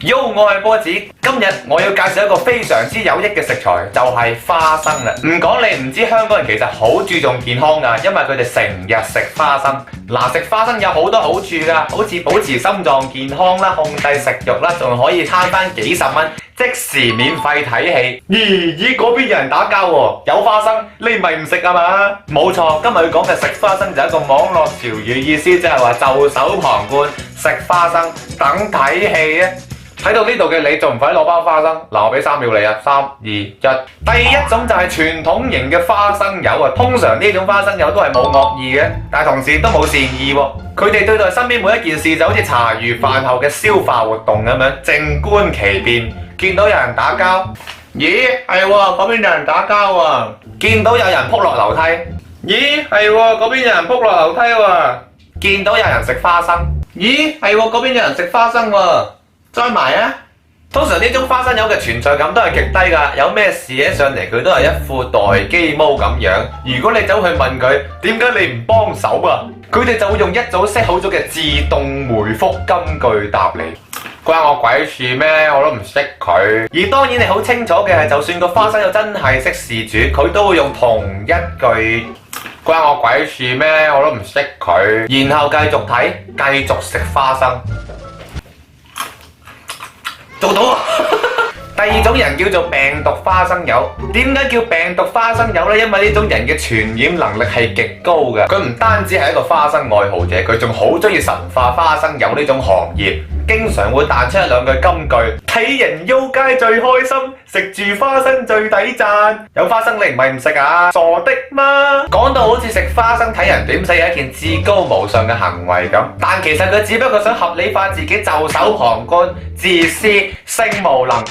Yo，我係波子，今日我要介紹一個非常之有益嘅食材，就係花生啦。唔講你唔知，香港人其實好注重健康噶，因為佢哋成日食花生。嗱，食花生有好多好處噶，好似保持心臟健康啦，控制食慾啦，仲可以慳翻幾十蚊，即時免費睇戲。咦，嗰邊有人打交喎，有花生，你咪唔食啊嘛？冇錯，今日要講嘅食花生就係一個網絡潮語，意思即係話袖手旁觀，食花生等睇戲啊！睇到呢度嘅你，仲唔快攞包花生？嗱，我俾3秒你啊，3、2、1。第一種就係傳統型嘅花生油啊，通常呢種花生油都係冇惡意嘅，但係同時都冇善意喎。佢哋對待身邊每一件事就好似茶餘飯後嘅消化活動咁樣，靜觀其變。見到有人打交，咦係喎，嗰邊有人打交喎。見到有人撲落樓梯，咦係喎，嗰邊有人撲落樓梯喎。見到有人食花生，咦係喎，嗰邊有人食花生喎。再埋啊！通常呢種花生油嘅存在感都係極低㗎，有咩事起上嚟佢都係一副待機毛咁樣。如果你走去問佢點解你唔幫手啊，佢哋就會用一早 set 好咗嘅自動回覆金句答你。關我鬼事咩？我都唔識佢。而當然你好清楚嘅係，就算個花生油真係識事主，佢都會用同一句關我鬼事咩？我都唔識佢。然後繼續睇，繼續食花生。做到啊！第二種人叫做病毒花生油。點解叫病毒花生油呢？因為呢種人嘅傳染能力係極高嘅。佢唔單止係一個花生愛好者，佢仲好中意神化花生油呢種行業，經常會彈出1、2句金句：睇人喐街最開心，食住花生最抵讚。有花生你唔係唔食啊？傻的嗎？講到好似食花生睇人點死係一件至高無上嘅行為咁，但其實佢只不過想合理化自己袖手旁觀、自私、性無能，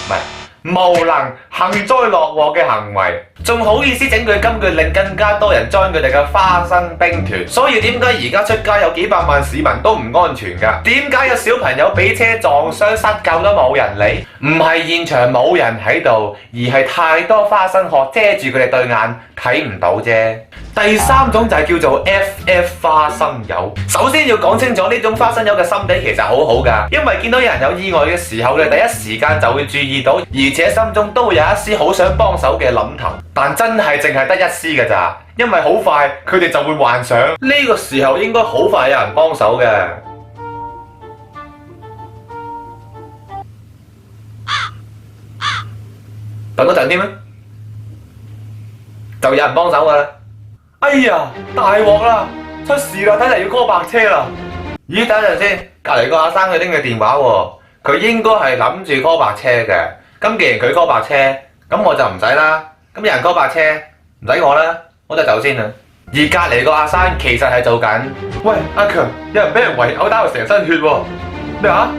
無能幸災樂禍嘅行為，仲好意思整句金句令更加多人 join 佢哋嘅花生兵團。所以點解而家出街有幾百萬市民都唔安全㗎？點解有小朋友俾車撞傷失救都冇人理？唔係現場冇人喺度，而係太多花生殼遮住佢哋對眼睇唔到啫。第三種就係叫做 FF 花生油。首先要講清楚呢種花生油嘅心地其實好好㗎，因為見到有人有意外嘅時候，你第一時間就會注意到，而且心中都會有一絲好想幫手嘅諗頭。但真係淨係得一絲㗎咋，因為好快佢哋就會幻想呢個時候應該好快有人幫手嘅。等多陣添啦，就有人幫手㗎啦。哎呀，大鑊啦！出事啦，睇嚟要 call 白車啦。咦，等陣先，隔離個阿生佢拎嘅電話喎，佢應該係諗住 call 白車嘅。咁既然佢 call 白車，咁我就唔使啦。咁有人 call 白車，唔使我啦，我就走先啦。而隔離個阿生其實係做緊，喂阿強，有人俾人圍毆打到成身血喎。咩啊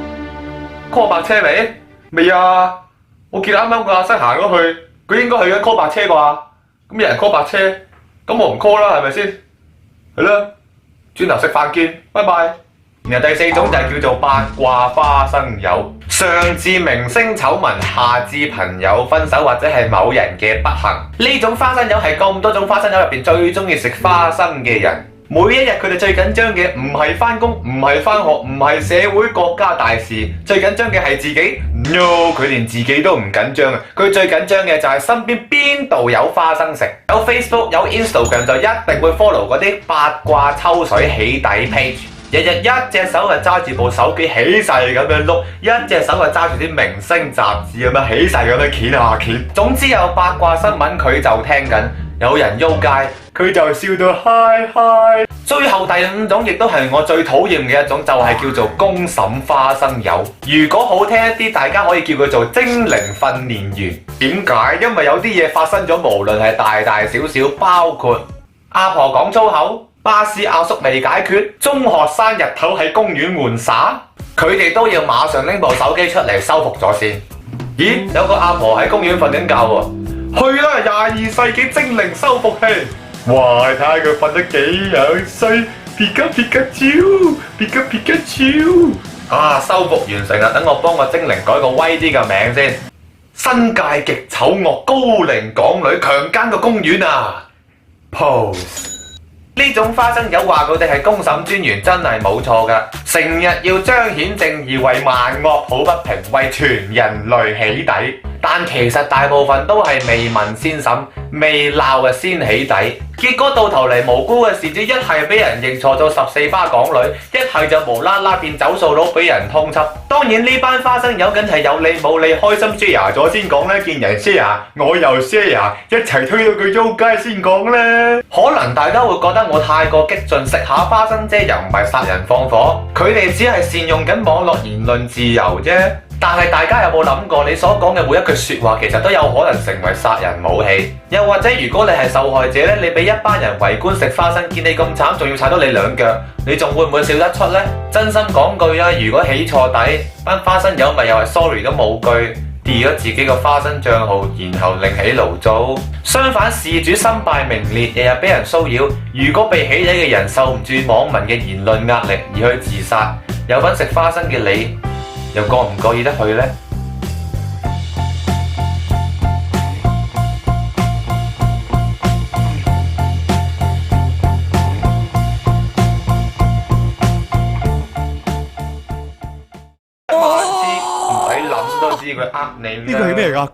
？call 白車未？未啊！我見啱啱個阿生行咗去，佢應該去緊 call 白車啩。咁有人 call 白車。咁我唔 call 啦，係咪先？係啦，轉頭食飯見，拜拜。然後第四種就係叫做八卦花生油，上至明星醜聞，下至朋友分手或者係某人嘅不幸。呢種花生油係咁多種花生油入邊最中意食花生嘅人。每一日佢哋最緊張嘅唔係返工，唔係返學，唔係社會國家大事，最緊張嘅係自己。No， 佢連自己都唔緊張啊！佢最緊張嘅就係身邊邊度有花生食。有 Facebook 有 Instagram 就一定會 follow 嗰啲八卦抽水起底 page。日日一隻手就揸住部手機起勢咁樣碌，一隻手就揸住啲明星雜誌咁樣起勢咁樣掀下掀。總之有八卦新聞佢就聽緊，有人喐街佢就笑到嗨嗨。最後第5種亦都係我最討厭嘅一種，就係叫做公審花生油。如果好聽一啲，大家可以叫佢做精靈訓練員。點解？因為有啲嘢發生咗，無論係大大小小，包括阿婆講粗口、巴士阿叔未解決、中學生日頭喺公園玩耍，佢哋都要馬上拎部手機出嚟修復咗先。咦，有個阿婆喺公園瞓緊覺喎，去啦22世紀精靈修復器。哇！睇下佢瞓得幾樣衰，皮卡皮卡超，皮卡皮卡超。啊！修復完成啦，等我幫個精靈改個威啲嘅名先。新界極醜惡高齡港女強姦個公園啊 ！Pose。呢種花生友話佢哋係公審專員真係冇錯㗎，成日要彰顯正義，為萬惡抱不平，為全人類起底。但其實大部分都係未問先審，未鬧嘅先起底，結果到頭嚟無辜嘅事主一係俾人認錯做14巴港女，一係就無啦啦變走數佬俾人通緝。當然呢班花生友梗係有理冇理，開心 share 咗先講啦，見人 share 我又 share， 一齊推到佢租街先講啦。可能大家會覺得我太過激進，食下花生啫又唔係殺人放火，佢哋只係善用緊網絡言論自由啫。但係大家有冇諗過，你所講嘅每一句説話其實都有可能成為殺人武器？又或者如果你係受害者咧，你俾一班人圍觀食花生，見你咁慘，仲要踩到你兩腳，你仲會唔會笑得出呢？真心講句啊，如果起錯底，班花生友咪又係 sorry 都冇句，delete咗自己個花生帳號，然後另起爐灶。相反，事主身敗名裂，日日俾人騷擾，如果被起底嘅人受唔住網民嘅言論壓力而去自殺，有份食花生嘅你，又過唔過意得去呢？唔使諗都知佢呃你啦。呢個係咩嚟㗎？